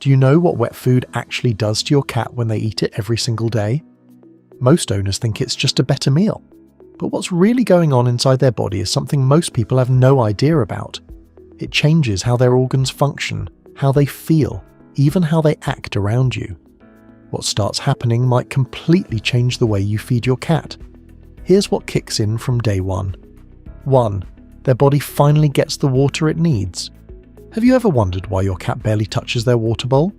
Do you know what wet food actually does to your cat when they eat it every single day? Most owners think it's just a better meal. But what's really going on inside their body is something most people have no idea about. It changes how their organs function, how they feel, even how they act around you. What starts happening might completely change the way you feed your cat. Here's what kicks in from day one. 1. Their body finally gets the water it needs. Have you ever wondered why your cat barely touches their water bowl?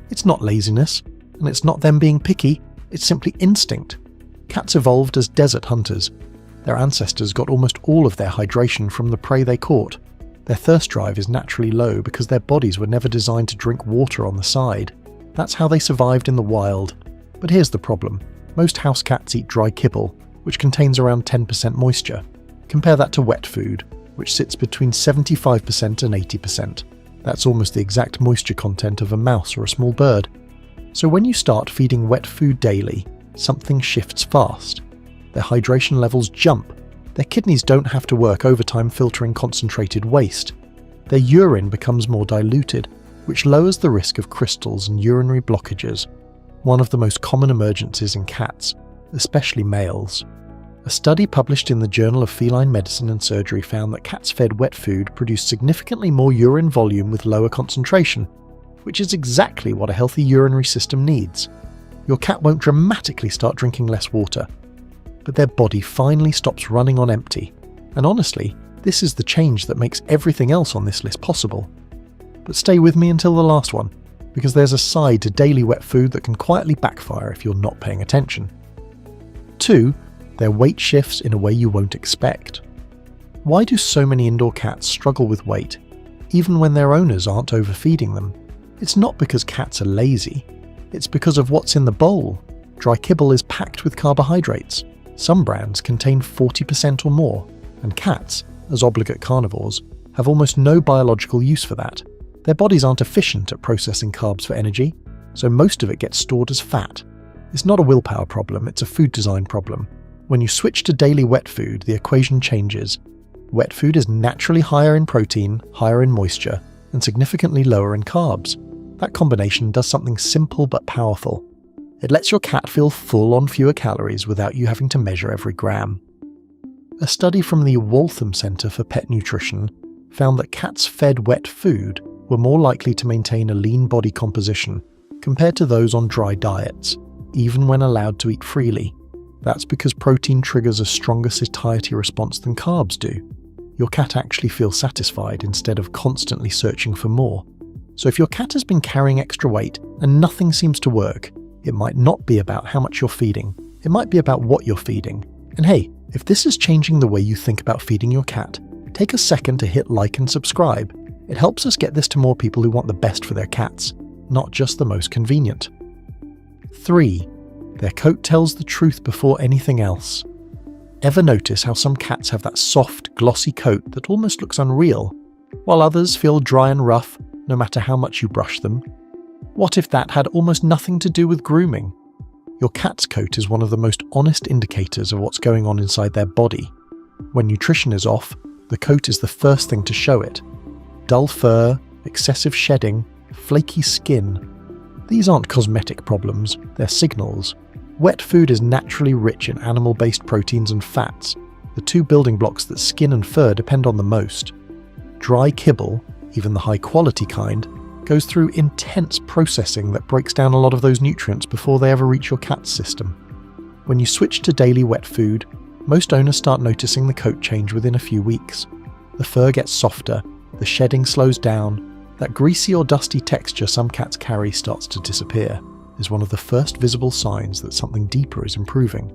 It's not laziness, and it's not them being picky, it's simply instinct. Cats evolved as desert hunters. Their ancestors got almost all of their hydration from the prey they caught. Their thirst drive is naturally low because their bodies were never designed to drink water on the side. That's how they survived in the wild. But here's the problem. Most house cats eat dry kibble, which contains around 10% moisture. Compare that to wet food, which sits between 75% and 80%. That's almost the exact moisture content of a mouse or a small bird. So when you start feeding wet food daily, something shifts fast. Their hydration levels jump. Their kidneys don't have to work overtime filtering concentrated waste. Their urine becomes more diluted, which lowers the risk of crystals and urinary blockages, one of the most common emergencies in cats, especially males. A study published in the Journal of Feline Medicine and Surgery found that cats fed wet food produced significantly more urine volume with lower concentration, which is exactly what a healthy urinary system needs. Your cat won't dramatically start drinking less water, but their body finally stops running on empty. And honestly, this is the change that makes everything else on this list possible. But stay with me until the last one, because there's a side to daily wet food that can quietly backfire if you're not paying attention. 2. Their weight shifts in a way you won't expect. Why do so many indoor cats struggle with weight, even when their owners aren't overfeeding them? It's not because cats are lazy, it's because of what's in the bowl. Dry kibble is packed with carbohydrates. Some brands contain 40% or more, and cats, as obligate carnivores, have almost no biological use for that. Their bodies aren't efficient at processing carbs for energy, so most of it gets stored as fat. It's not a willpower problem, it's a food design problem. When you switch to daily wet food, the equation changes. Wet food is naturally higher in protein, higher in moisture, and significantly lower in carbs. That combination does something simple but powerful. It lets your cat feel full on fewer calories without you having to measure every gram. A study from the Waltham Centre for Pet Nutrition found that cats fed wet food were more likely to maintain a lean body composition compared to those on dry diets, even when allowed to eat freely. That's because protein triggers a stronger satiety response than carbs do. Your cat actually feels satisfied instead of constantly searching for more. So if your cat has been carrying extra weight and nothing seems to work, it might not be about how much you're feeding. It might be about what you're feeding. And hey, if this is changing the way you think about feeding your cat, take a second to hit like and subscribe. It helps us get this to more people who want the best for their cats, not just the most convenient. 3. Their coat tells the truth before anything else. Ever notice how some cats have that soft, glossy coat that almost looks unreal, while others feel dry and rough no matter how much you brush them? What if that had almost nothing to do with grooming? Your cat's coat is one of the most honest indicators of what's going on inside their body. When nutrition is off, the coat is the first thing to show it. Dull fur, excessive shedding, flaky skin. These aren't cosmetic problems, they're signals. Wet food is naturally rich in animal-based proteins and fats, the two building blocks that skin and fur depend on the most. Dry kibble, even the high-quality kind, goes through intense processing that breaks down a lot of those nutrients before they ever reach your cat's system. When you switch to daily wet food, most owners start noticing the coat change within a few weeks. The fur gets softer, the shedding slows down, that greasy or dusty texture some cats carry starts to disappear, is one of the first visible signs that something deeper is improving.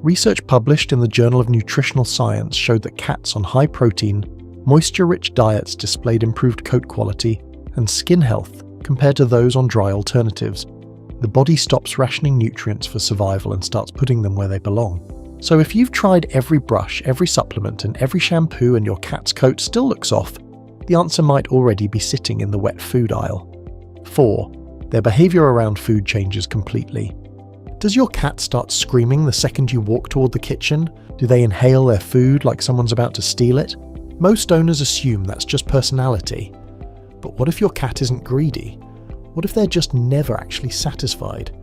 Research published in the Journal of Nutritional Science showed that cats on high-protein, moisture-rich diets displayed improved coat quality and skin health compared to those on dry alternatives. The body stops rationing nutrients for survival and starts putting them where they belong. So if you've tried every brush, every supplement and every shampoo and your cat's coat still looks off, the answer might already be sitting in the wet food aisle. 4. Their behavior around food changes completely. Does your cat start screaming the second you walk toward the kitchen? Do they inhale their food like someone's about to steal it? Most owners assume that's just personality. But what if your cat isn't greedy? What if they're just never actually satisfied?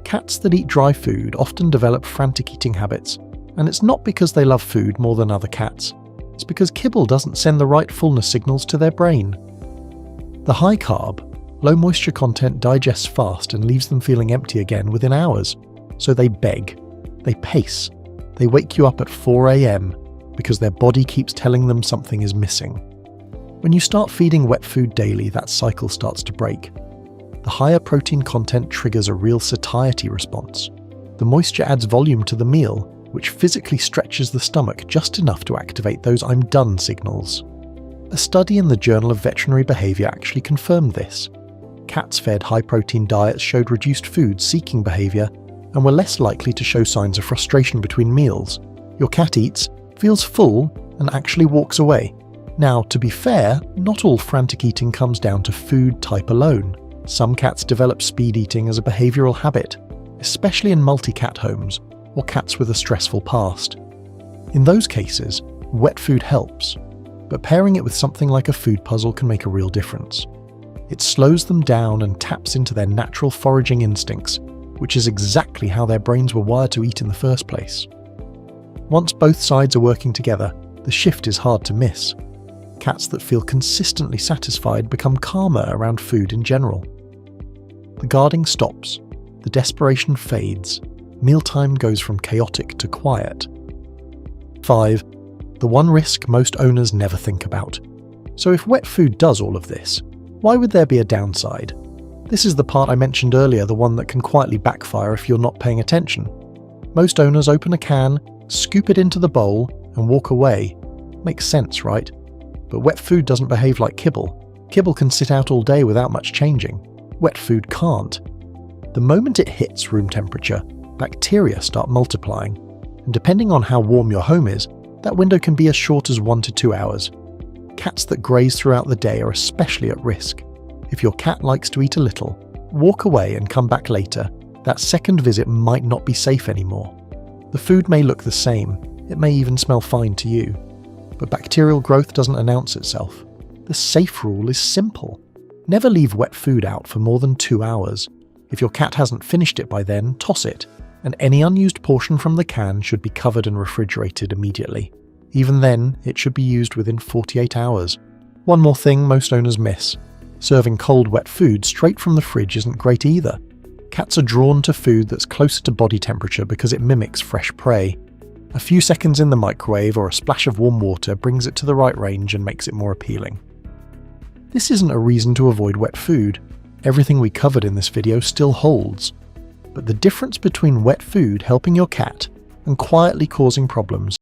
Cats that eat dry food often develop frantic eating habits, and it's not because they love food more than other cats. It's because kibble doesn't send the right fullness signals to their brain. The high carb, low moisture content digests fast and leaves them feeling empty again within hours. So they beg, they pace, they wake you up at 4 a.m. because their body keeps telling them something is missing. When you start feeding wet food daily, that cycle starts to break. The higher protein content triggers a real satiety response. The moisture adds volume to the meal, which physically stretches the stomach just enough to activate those "I'm done" signals. A study in the Journal of Veterinary Behavior actually confirmed this. Cats fed high-protein diets showed reduced food-seeking behavior and were less likely to show signs of frustration between meals. Your cat eats, feels full, and actually walks away. Now, to be fair, not all frantic eating comes down to food type alone. Some cats develop speed eating as a behavioural habit, especially in multi-cat homes or cats with a stressful past. In those cases, wet food helps, but pairing it with something like a food puzzle can make a real difference. It slows them down and taps into their natural foraging instincts, which is exactly how their brains were wired to eat in the first place. Once both sides are working together, the shift is hard to miss. Cats that feel consistently satisfied become calmer around food in general. The guarding stops, the desperation fades, mealtime goes from chaotic to quiet. 5. The one risk most owners never think about. So if wet food does all of this, why would there be a downside? This is the part I mentioned earlier, the one that can quietly backfire if you're not paying attention. Most owners open a can, scoop it into the bowl, and walk away. Makes sense, right? But wet food doesn't behave like kibble. Kibble can sit out all day without much changing. Wet food can't. The moment it hits room temperature, bacteria start multiplying, and depending on how warm your home is, that window can be as short as 1 to 2 hours. Cats that graze throughout the day are especially at risk. If your cat likes to eat a little, walk away and come back later. That second visit might not be safe anymore. The food may look the same, it may even smell fine to you, but bacterial growth doesn't announce itself. The safe rule is simple. Never leave wet food out for more than 2 hours. If your cat hasn't finished it by then, toss it, and any unused portion from the can should be covered and refrigerated immediately. Even then, it should be used within 48 hours. One more thing most owners miss. Serving cold wet food straight from the fridge isn't great either. Cats are drawn to food that's closer to body temperature because it mimics fresh prey. A few seconds in the microwave or a splash of warm water brings it to the right range and makes it more appealing. This isn't a reason to avoid wet food. Everything we covered in this video still holds. But the difference between wet food helping your cat and quietly causing problems